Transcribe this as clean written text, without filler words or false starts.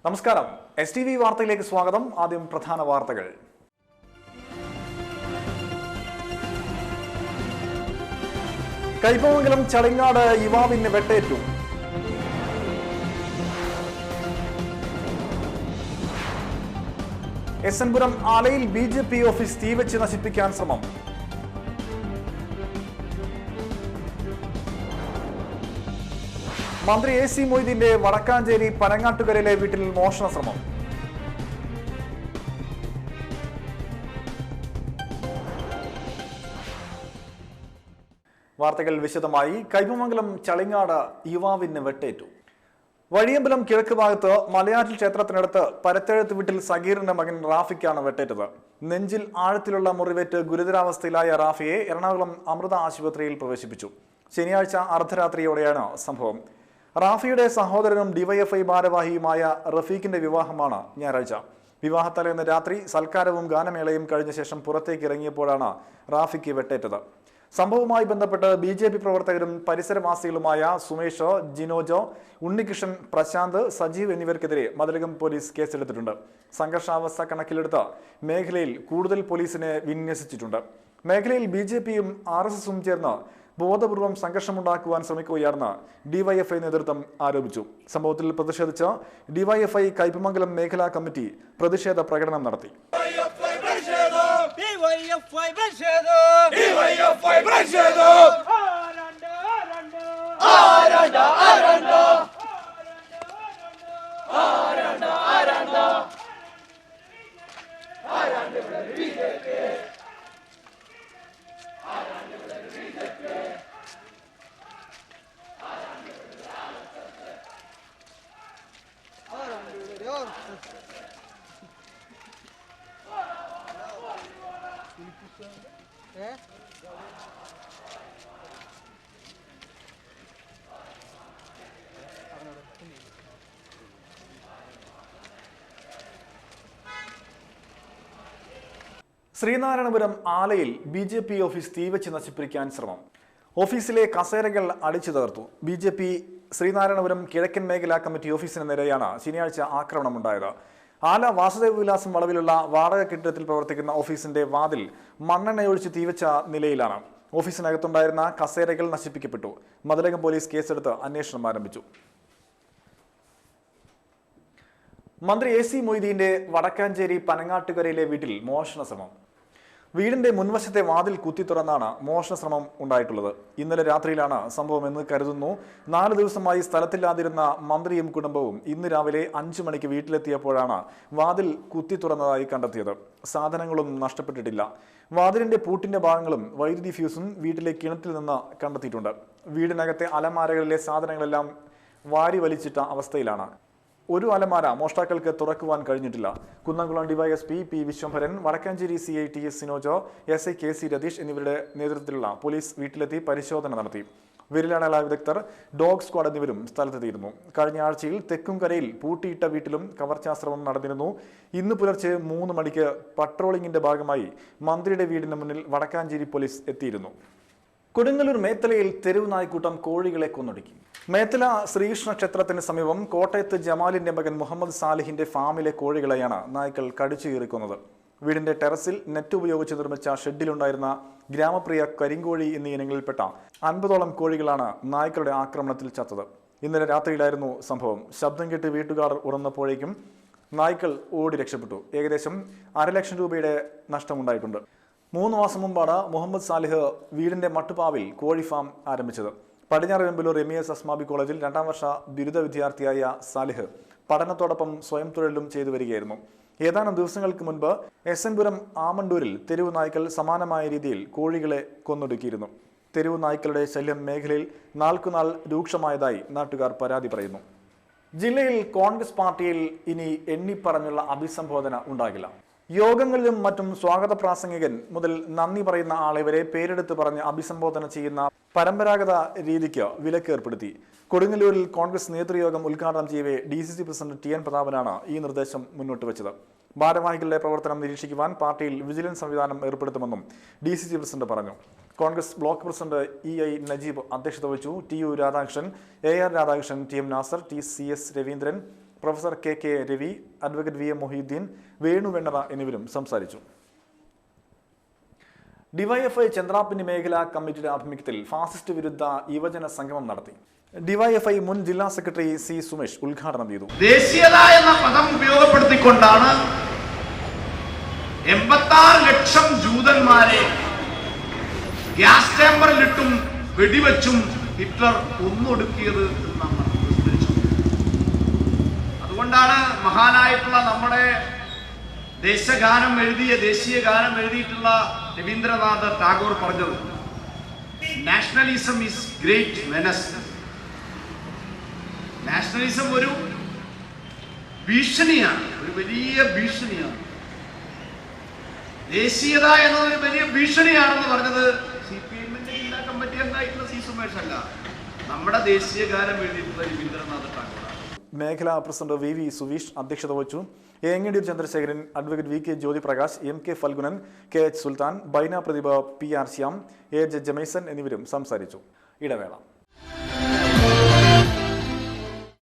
നമസ്കാരം. STV വാർത്തയിലേക്ക് സ്വാഗതം. ആദ്യം പ്രധാന വാർത്തകൾ. കൈപ്പമംഗലം ചളിങ്ങാട് യുവാവിന് വെട്ടേറ്റു. എസ്എൻപുരം ആലയിൽ BJP ഓഫീസ് തീവച്ച് നശിപ്പിക്കാൻ ശ്രമം. മന്ത്രി AC മൊയ്തീന്റെ വടക്കാഞ്ചേരി പനങ്ങാട്ടുകരയിലെ വീട്ടിൽ മോഷണ ശ്രമം. വാർത്തകൾ വിശദമായി. കൈപ്പമംഗലം ചളിങ്ങാട് യുവാവിന് വെട്ടേറ്റു. വഴിയമ്പലം കിഴക്ക് ഭാഗത്ത് മലയാറ്റിൽ ക്ഷേത്രത്തിനടുത്ത് പരത്തെഴുത്ത് വീട്ടിൽ സഗീറിന്റെ മകൻ റാഫിക്കാണ് വെട്ടേറ്റത്. നെഞ്ചിൽ ആഴത്തിലുള്ള മുറിവേറ്റ് ഗുരുതരാവസ്ഥയിലായ റാഫിയെ എറണാകുളം അമൃത ആശുപത്രിയിൽ പ്രവേശിപ്പിച്ചു. ശനിയാഴ്ച അർദ്ധരാത്രിയോടെയാണ് സംഭവം. റാഫിയുടെ സഹോദരനും DYFI ഭാരവാഹിയുമായ റഫീഖിന്റെ വിവാഹമാണ് ഞായറാഴ്ച. വിവാഹത്തലേന്ന് രാത്രി സൽക്കാരവും ഗാനമേളയും കഴിഞ്ഞ ശേഷം പുറത്തേക്ക് ഇറങ്ങിയപ്പോഴാണ് റാഫിക്ക് വെട്ടേറ്റത്. സംഭവവുമായി ബന്ധപ്പെട്ട് BJP പ്രവർത്തകരും പരിസരവാസികളുമായ സുമേഷ്, ജിനോജോ, ഉണ്ണികൃഷ്ണൻ, പ്രശാന്ത്, സജീവ് എന്നിവർക്കെതിരെ മതിലകം പോലീസ് കേസെടുത്തിട്ടുണ്ട്. സംഘർഷാവസ്ഥ കണക്കിലെടുത്ത് മേഖലയിൽ കൂടുതൽ പോലീസിനെ വിന്യസിച്ചിട്ടുണ്ട്. മേഖലയിൽ BJPയും RSSും ചേർന്ന് ബോധപൂർവം സംഘർഷമുണ്ടാക്കുവാൻ ശ്രമിക്കുകയാണെന്ന് DYFI നേതൃത്വം ആരോപിച്ചു. സംഭവത്തിൽ പ്രതിഷേധിച്ച് DYFI കൈപ്പമംഗലം മേഖലാ കമ്മിറ്റി പ്രതിഷേധ പ്രകടനം നടത്തി. ശ്രീനാരായണപുരം ആലയിൽ BJP ഓഫീസ് തീവച്ച് നശിപ്പിക്കാൻ ശ്രമം. ഓഫീസിലെ കസേരകൾ അടിച്ചു തകർത്തു. BJP ശ്രീനാരായണപുരം കിഴക്കൻ മേഖലാ കമ്മിറ്റി ഓഫീസിന് നേരെയാണ് ശനിയാഴ്ച ആക്രമണമുണ്ടായത്. ആല വാസുദേവ വിലാസം വളവിലുള്ള വാടക കെട്ടിടത്തിൽ പ്രവർത്തിക്കുന്ന ഓഫീസിന്റെ വാതിൽ മണ്ണെണ്ണയൊഴിച്ച് തീവച്ച നിലയിലാണ്. ഓഫീസിനകത്തുണ്ടായിരുന്ന കസേരകൾ നശിപ്പിക്കപ്പെട്ടു. മതിലകം പോലീസ് കേസെടുത്ത് അന്വേഷണം ആരംഭിച്ചു. മന്ത്രി AC മൊയ്തീന്റെ വടക്കാഞ്ചേരി പനങ്ങാട്ടുകരയിലെ വീട്ടിൽ മോഷണ ശ്രമം. വീടിന്റെ മുൻവശത്തെ വാതിൽ കുത്തി തുറന്നാണ് മോഷണ ശ്രമം ഉണ്ടായിട്ടുള്ളത്. ഇന്നലെ രാത്രിയിലാണ് സംഭവം എന്ന് കരുതുന്നു. 4 ദിവസമായി സ്ഥലത്തില്ലാതിരുന്ന മന്ത്രിയും കുടുംബവും ഇന്ന് രാവിലെ 5 മണിക്ക് വീട്ടിലെത്തിയപ്പോഴാണ് വാതിൽ കുത്തി തുറന്നതായി കണ്ടെത്തിയത്. സാധനങ്ങളൊന്നും നഷ്ടപ്പെട്ടിട്ടില്ല. വാതിലിന്റെ പൂട്ടിന്റെ ഭാഗങ്ങളും വൈദ്യുതി ഫ്യൂസും വീട്ടിലെ കിണറ്റിൽ നിന്ന് കണ്ടെത്തിയിട്ടുണ്ട്. വീടിനകത്തെ അലമാരകളിലെ സാധനങ്ങളെല്ലാം വാരി വലിച്ചിട്ട അവസ്ഥയിലാണ്. ഒരു അലമാര മോഷ്ടാക്കൾക്ക് തുറക്കുവാൻ കഴിഞ്ഞിട്ടില്ല. Kunnamkulam DYSP P Vishwambharan, Vadakkanchery CI TS സിനോജോ, SI KC Ratheesh എന്നിവരുടെ നേതൃത്വത്തിലുള്ള പോലീസ് വീട്ടിലെത്തി പരിശോധന നടത്തി. വിരലടയാള വിദഗ്ധർ, ഡോഗ് സ്ക്വാഡ് എന്നിവരും സ്ഥലത്തെത്തിയിരുന്നു. കഴിഞ്ഞ ആഴ്ചയിൽ തെക്കുംകരയിൽ പൂട്ടിയിട്ട വീട്ടിലും കവർച്ചാശ്രമം നടന്നിരുന്നു. ഇന്ന് പുലർച്ചെ 3 മണിക്ക് പട്രോളിംഗിന്റെ ഭാഗമായി മന്ത്രിയുടെ വീടിന് മുന്നിൽ വടക്കാഞ്ചേരി പോലീസ് എത്തിയിരുന്നു. കൊടുങ്ങല്ലൂർ മേത്തലയിൽ തെരുവ് നായ്ക്കൂട്ടം കോഴികളെ കൊന്നൊടുക്കി. മേത്തല ശ്രീകൃഷ്ണ ക്ഷേത്രത്തിന് സമീപം കോട്ടയത്ത് ജമാലിന്റെ മകൻ മുഹമ്മദ് സാലിഹിന്റെ ഫാമിലെ കോഴികളെയാണ് നായ്ക്കൾ കടിച്ചു കീറിക്കൊന്നത്. വീടിന്റെ ടെറസിൽ നെറ്റ് ഉപയോഗിച്ച് നിർമ്മിച്ച ഷെഡിലുണ്ടായിരുന്ന ഗ്രാമപ്രിയ, കരിങ്കോഴി എന്നീ ഇനങ്ങളിൽപ്പെട്ട 50ഓളം കോഴികളാണ് നായ്ക്കളുടെ ആക്രമണത്തിൽ ചത്തത്. ഇന്നലെ രാത്രിയിലായിരുന്നു സംഭവം. ശബ്ദം കേട്ട് വീട്ടുകാർ ഉണർന്നപ്പോഴേക്കും നായ്ക്കൾ ഓടി രക്ഷപ്പെട്ടു. ഏകദേശം 1.5 ലക്ഷം രൂപയുടെ നഷ്ടമുണ്ടായിട്ടുണ്ട്. 3 മാസം മുമ്പാണ് മുഹമ്മദ് സാലിഹ് വീടിന്റെ മട്ടുപാവിൽ കോഴി ഫാം ആരംഭിച്ചത്. പടിഞ്ഞാറ് വെമ്പലൂർ MES അസ്മാബി കോളേജിൽ 2ാം വർഷ ബിരുദ വിദ്യാർത്ഥിയായ സാലിഹ് പഠനത്തോടൊപ്പം സ്വയം തൊഴിലും ചെയ്തു വരികയായിരുന്നു. ഏതാനും ദിവസങ്ങൾക്ക് മുൻപ് എസ്എൻപുരം ആമണ്ടൂരിൽ തെരുവ് നായ്ക്കൾ സമാനമായ രീതിയിൽ കോഴികളെ കൊന്നൊടുക്കിയിരുന്നു. തെരുവ് നായ്ക്കളുടെ ശല്യം മേഖലയിൽ നാൾക്കുനാൾ രൂക്ഷമായതായി നാട്ടുകാർ പരാതി പറയുന്നു. ജില്ലയിൽ കോൺഗ്രസ് പാർട്ടിയിൽ ഇനി എണ്ണിപ്പറഞ്ഞുള്ള അഭിസംബോധന ഉണ്ടാകില്ല. യോഗങ്ങളിലും മറ്റും സ്വാഗത പ്രാസംഗികൻ മുതൽ നന്ദി പറയുന്ന ആളെ വരെ പേരെടുത്ത് പറഞ്ഞ് അഭിസംബോധന ചെയ്യുന്ന പരമ്പരാഗത രീതിക്ക് വിലക്ക് ഏർപ്പെടുത്തി. കൊടുങ്ങല്ലൂരിൽ കോൺഗ്രസ് നേതൃയോഗം ഉദ്ഘാടനം ചെയ്യവേ DCC പ്രസിഡന്റ് TN പ്രതാപനാണ് ഈ നിർദ്ദേശം മുന്നോട്ട് വെച്ചത്. ഭാരവാഹികളുടെ പ്രവർത്തനം നിരീക്ഷിക്കുവാൻ പാർട്ടിയിൽ വിജിലൻസ് സംവിധാനം ഏർപ്പെടുത്തുമെന്നും DCC പ്രസിഡന്റ് പറഞ്ഞു. Congress block president EI Najeeb അധ്യക്ഷത വഹിച്ചു. TU Radhakrishnan, AR Radhakrishnan, TM Nasar, TCS Raveendran, professor K Ravi, advocate VM Moheeddeen, Venu Vennara എന്നിവരും സംസാരിച്ചു. ഡിവൈഎഫ്ഐ ചന്ദ്രാപ്പിനി മേഖലാ കമ്മിറ്റിയുടെ ആഭിമുഖ്യത്തിൽ ഫാസിസ്റ്റ് വിരുദ്ധ യുവജന സംഗമം നടത്തി. ഡിവൈഎഫ്ഐ മുൻ ജില്ലാ സെക്രട്ടറി C. സുമേഷ് ഉദ്ഘാടനം ചെയ്തു. ദേശീയത എന്ന പദം ഉപയോഗപ്പെടുത്തിക്കൊണ്ടാണ് 86 ലക്ഷം ജൂതന്മാരെ ഗ്യാസ് ചേമ്പറിലിട്ടും വെടിവെച്ചും ഹിറ്റ്ലർ കൊന്നൊടുക്കിയത് എന്നാണ് വിസ്മരിച്ചത്. അതുകൊണ്ടാണ് മഹാനായിട്ടുള്ള നമ്മുടെ ദേശീയ ഗാനം എഴുതിയിട്ടുള്ള രവീന്ദ്രനാഥ് ടാഗോർ പറഞ്ഞത്, nationalism is great menace. Nationalism ഒരു ഭീഷണിയാണ്, ഒരു വലിയ ഭീഷണിയാണ്. ദേശീയത എന്നതൊരു വലിയ ഭീഷണിയാണെന്ന് പറഞ്ഞത് CPM-ന്റെ ജില്ലാ കമ്മിറ്റി അംഗമായിട്ടുള്ള C. സുമേഷ് അല്ല, നമ്മുടെ ദേശീയ ഗാനം എഴുതിയിട്ടുള്ള രവീന്ദ്രനാഥ് ടാഗോർ. മേഖലാ പ്രസിഡന്റ് VV സുവീഷ് അധ്യക്ഷത വഹിച്ചു. Engandiyur Chandrasekharan, advocate VK Jyothiprakash, MK Phalgunan, KH Sultan, Baina Prathibha, PR Shyam, AJ ജമൈസൻ എന്നിവരും സംസാരിച്ചു. ഇടവേള.